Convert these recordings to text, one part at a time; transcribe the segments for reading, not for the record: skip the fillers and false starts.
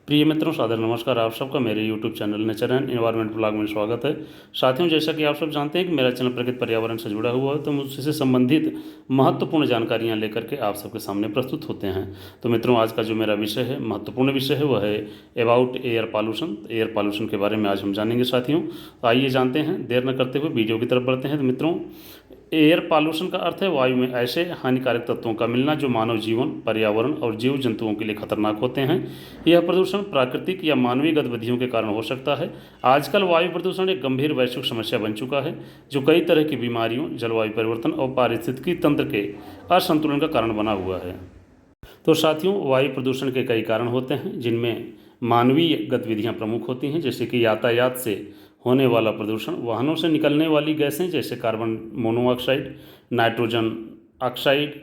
प्रिय मित्रों, सादर नमस्कार। आप सबका मेरे YouTube channel nature and environment blog में स्वागत है। साथियों, जैसा कि आप सब जानते हैं कि मेरा चैनल प्रकृति पर्यावरण से जुड़ा हुआ है, तो मुझसे संबंधित महत्वपूर्ण जानकारियां लेकर के आप सबके सामने प्रस्तुत होते हैं। तो मित्रों, आज का जो मेरा विषय है, महत्वपूर्ण विषय है, वह है about air pollution. Air pollution के बारे में आज हम जानेंगे साथियों। तो आइए जानते हैं, देर न करते हुए वीडियो की तरफ बढ़ते हैं। तो मित्रों, एयर पॉल्यूशन का अर्थ है वायु में ऐसे हानिकारक तत्वों का मिलना जो मानव जीवन, पर्यावरण और जीव जंतुओं के लिए खतरनाक होते हैं। यह प्रदूषण प्राकृतिक या मानवीय गतिविधियों के कारण हो सकता है। आजकल वायु प्रदूषण एक गंभीर वैश्विक समस्या बन चुका है, जो कई तरह की बीमारियों, जलवायु परिवर्तन और पारिस्थितिकी तंत्र के असंतुलन का कारण बना हुआ है। तो साथियों, वायु प्रदूषण के कई कारण होते हैं, जिनमें मानवीय गतिविधियां प्रमुख होती हैं, जैसे कि यातायात से होने वाला प्रदूषण, वाहनों से निकलने वाली गैसें जैसे carbon monoxide, nitrogen oxide,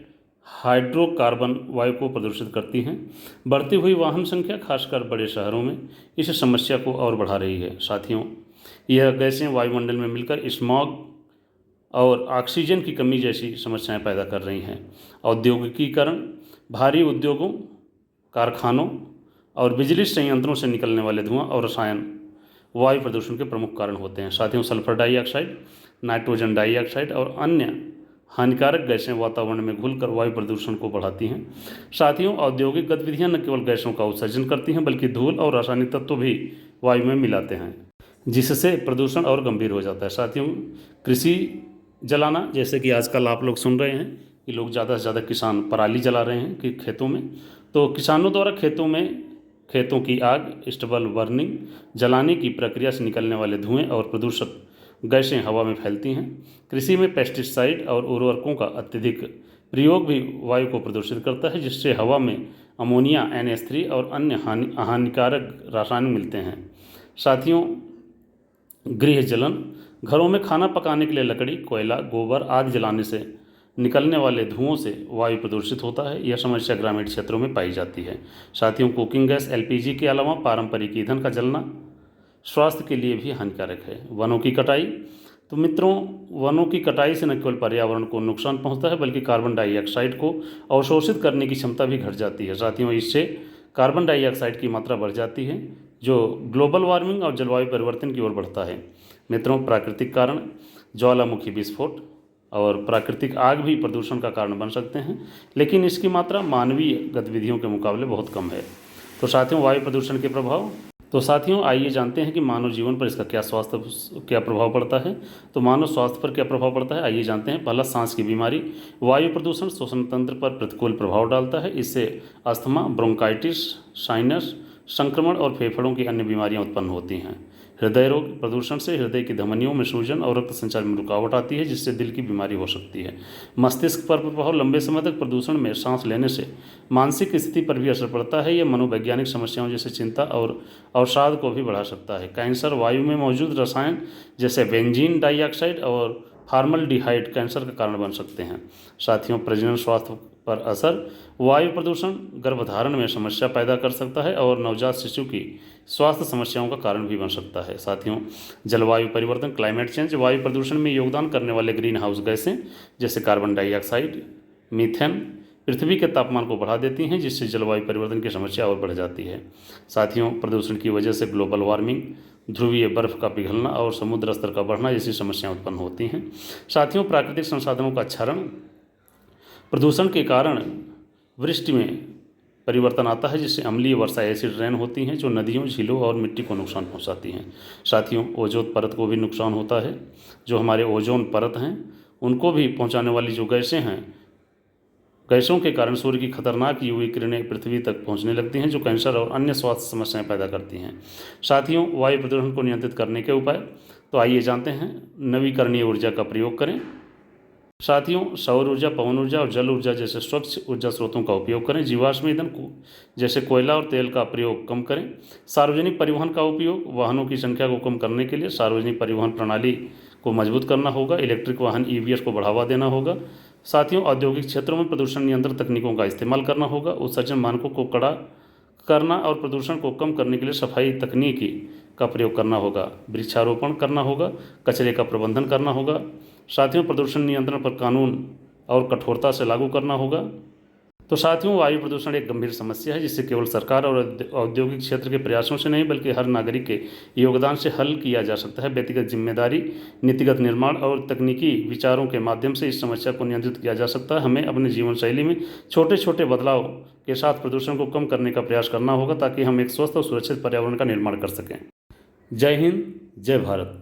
hydrocarbon वायु को प्रदूषित करती हैं। बढ़ती हुई वाहन संख्या, खासकर बड़े शहरों में, इस समस्या को और बढ़ा रही है। साथियों, यह गैसें वायुमंडल में मिलकर स्मॉग और ऑक्सीजन की कमी जैसी समस्याएं पैदा कर रही हैं। औद्योगिकीकरण, भारी उद्योगों, कारखानों और बिजली संयंत्रों से निकलने वाले धुआं और रसायन वायु प्रदूषण के प्रमुख कारण होते हैं। साथियों, सल्फर डाइऑक्साइड, नाइट्रोजन डाइऑक्साइड और अन्य हानिकारक गैसें वातावरण में घुलकर वायु प्रदूषण को बढ़ाती हैं। साथियों, औद्योगिक गतिविधियां न केवल गैसों का उत्सर्जन करती हैं, बल्कि धूल और रासायनिक तत्व भी वायु में मिलाते हैं, जिससे प्रदूषण और गंभीर हो जाता है। साथियों, कृषि जलाना, जैसे कि आजकल आप लोग सुन रहे हैं कि लोग ज़्यादा से ज़्यादा किसान पराली जला रहे हैं कि खेतों में, तो किसानों द्वारा खेतों की आग, स्टबल बर्निंग, जलाने की प्रक्रिया से निकलने वाले धुएं और प्रदूषक गैसें हवा में फैलती हैं। कृषि में पेस्टिसाइड और उर्वरकों का अत्यधिक प्रयोग भी वायु को प्रदूषित करता है, जिससे हवा में अमोनिया, NH3 और अन्य हानिकारक रसायन मिलते हैं। साथियों, गृह जलन, घरों में खाना पकाने के लिए लकड़ी, कोयला, गोबर आदि जलाने से निकलने वाले धुओं से वायु प्रदूषित होता है। यह समस्या ग्रामीण क्षेत्रों में पाई जाती है। साथियों, कुकिंग गैस, LPG के अलावा पारंपरिक ईंधन का जलना स्वास्थ्य के लिए भी हानिकारक है। वनों की कटाई, तो मित्रों, वनों की कटाई से न केवल पर्यावरण को नुकसान पहुंचता है, बल्कि कार्बन डाइऑक्साइड को अवशोषित करने की क्षमता भी घट जाती है। साथियों, इससे कार्बन डाइऑक्साइड की मात्रा बढ़ जाती है, जो ग्लोबल वार्मिंग और जलवायु परिवर्तन की ओर बढ़ता है। मित्रों, प्राकृतिक कारण, ज्वालामुखी विस्फोट और प्राकृतिक आग भी प्रदूषण का कारण बन सकते हैं, लेकिन इसकी मात्रा मानवीय गतिविधियों के मुकाबले बहुत कम है। तो साथियों, वायु प्रदूषण के प्रभाव, तो साथियों आइए जानते हैं कि मानव जीवन पर इसका क्या प्रभाव पड़ता है। तो मानव स्वास्थ्य पर क्या प्रभाव पड़ता है, आइए जानते हैं। पहला, सांस की बीमारी। वायु प्रदूषण श्वसन तंत्र पर प्रतिकूल प्रभाव डालता है। इससे अस्थमा, ब्रोंकाइटिस, साइनस संक्रमण और फेफड़ों की अन्य बीमारियां उत्पन्न होती हैं। हृदय रोग, प्रदूषण से हृदय की धमनियों में सूजन और रक्त संचार में रुकावट आती है, जिससे दिल की बीमारी हो सकती है। मस्तिष्क पर प्रभाव, लंबे समय तक प्रदूषण में सांस लेने से मानसिक स्थिति पर भी असर पड़ता है। यह मनोवैज्ञानिक समस्याओं जैसे चिंता और अवसाद को भी बढ़ा सकता है। कैंसर, वायु में मौजूद रसायन जैसे बेंजीन डाइऑक्साइड और फॉर्मल्डिहाइड कैंसर का कारण बन सकते हैं। साथियों, प्रजनन स्वास्थ्य पर असर, वायु प्रदूषण गर्भधारण में समस्या पैदा कर सकता है और नवजात शिशु की स्वास्थ्य समस्याओं का कारण भी बन सकता है। साथियों, जलवायु परिवर्तन, क्लाइमेट चेंज, वायु प्रदूषण में योगदान करने वाले ग्रीन हाउस गैसें जैसे कार्बन डाइऑक्साइड, मीथेन पृथ्वी के तापमान को बढ़ा देती हैं, जिससे जलवायु परिवर्तन की समस्या और बढ़ जाती है। साथियों, प्रदूषण की वजह से ग्लोबल वार्मिंग, ध्रुवीय बर्फ का पिघलना और समुद्र स्तर का बढ़ना जैसी समस्याएं उत्पन्न होती हैं। साथियों, प्राकृतिक संसाधनों का क्षरण, प्रदूषण के कारण वृष्टि में परिवर्तन आता है, जिससे अम्लीय वर्षा, एसिड रेन होती हैं, जो नदियों, झीलों और मिट्टी को नुकसान पहुंचाती हैं। साथियों, ओजोन परत को भी नुकसान होता है। जो हमारे ओजोन परत हैं, उनको भी पहुंचाने वाली जो गैसें हैं, गैसों के कारण सूर्य की खतरनाक UV किरणें पृथ्वी तक पहुंचने लगती हैं, जो कैंसर और अन्य स्वास्थ्य समस्याएं पैदा करती हैं। साथियों, वायु प्रदूषण को नियंत्रित करने के उपाय, तो आइए जानते हैं। नवीकरणीय ऊर्जा का प्रयोग करें। साथियों, सौर ऊर्जा, पवन ऊर्जा और जल ऊर्जा जैसे स्वच्छ ऊर्जा स्रोतों का उपयोग करें। जीवाश्म ईंधन जैसे कोयला और तेल का प्रयोग कम करें। सार्वजनिक परिवहन का उपयोग, वाहनों की संख्या को कम करने के लिए सार्वजनिक परिवहन प्रणाली को मजबूत करना होगा। इलेक्ट्रिक वाहन, EVs को बढ़ावा देना होगा। साथियों, औद्योगिक क्षेत्रों में प्रदूषण नियंत्रण तकनीकों का इस्तेमाल करना होगा। उत्सर्जन मानकों को कड़ा करना और प्रदूषण को कम करने के लिए सफाई तकनीकी का प्रयोग करना होगा। वृक्षारोपण करना होगा। कचरे का प्रबंधन करना होगा। साथियों, प्रदूषण नियंत्रण पर कानून और कठोरता से लागू करना होगा। तो साथियों, वायु प्रदूषण एक गंभीर समस्या है जिसे केवल सरकार और औद्योगिक क्षेत्र के प्रयासों से नहीं बल्कि हर नागरिक के योगदान से हल किया जा सकता है। व्यक्तिगत जिम्मेदारी, नीतिगत निर्माण और तकनीकी विचारों के माध्यम से इस समस्या को नियंत्रित किया जा सकता है। हमें अपने जीवन शैली में छोटे छोटे बदलाव के साथ प्रदूषण को कम करने का प्रयास करना होगा ताकि हम एक स्वस्थ और सुरक्षित पर्यावरण का निर्माण कर सकें। जय हिंद, जय भारत।